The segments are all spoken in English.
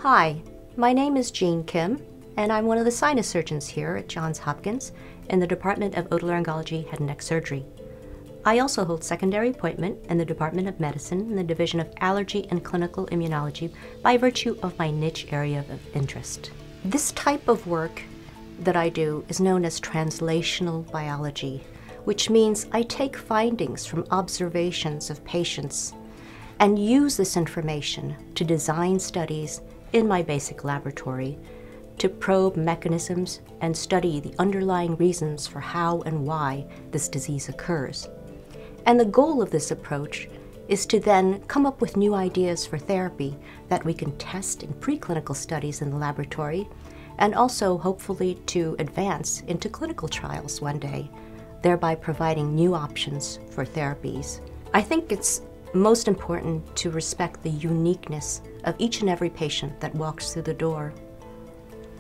Hi, my name is Jean Kim, and I'm one of the sinus surgeons here at Johns Hopkins in the Department of Otolaryngology Head and Neck Surgery. I also hold secondary appointment in the Department of Medicine in the Division of Allergy and Clinical Immunology by virtue of my niche area of interest. This type of work that I do is known as translational biology, which means I take findings from observations of patients and use this information to design studies in my basic laboratory to probe mechanisms and study the underlying reasons for how and why this disease occurs. And the goal of this approach is to then come up with new ideas for therapy that we can test in preclinical studies in the laboratory, and also hopefully to advance into clinical trials one day, thereby providing new options for therapies. I think it's most important to respect the uniqueness of each and every patient that walks through the door.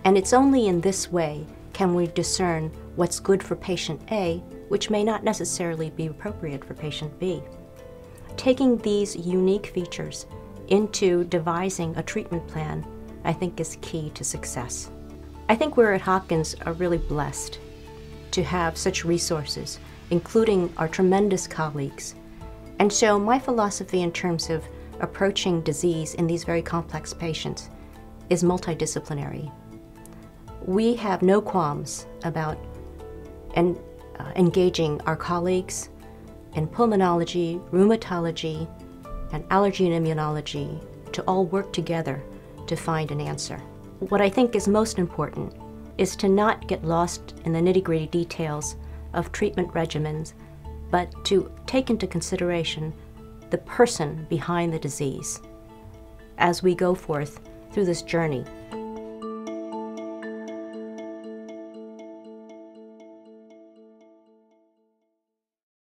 And it's only in this way can we discern what's good for patient A, which may not necessarily be appropriate for patient B. Taking these unique features into devising a treatment plan, I think, is key to success. I think we're at Hopkins are really blessed to have such resources, including our tremendous colleagues. And so my philosophy in terms of approaching disease in these very complex patients is multidisciplinary. We have no qualms about engaging our colleagues in pulmonology, rheumatology, and allergy and immunology to all work together to find an answer. What I think is most important is to not get lost in the nitty-gritty details of treatment regimens, but to take into consideration the person behind the disease as we go forth through this journey.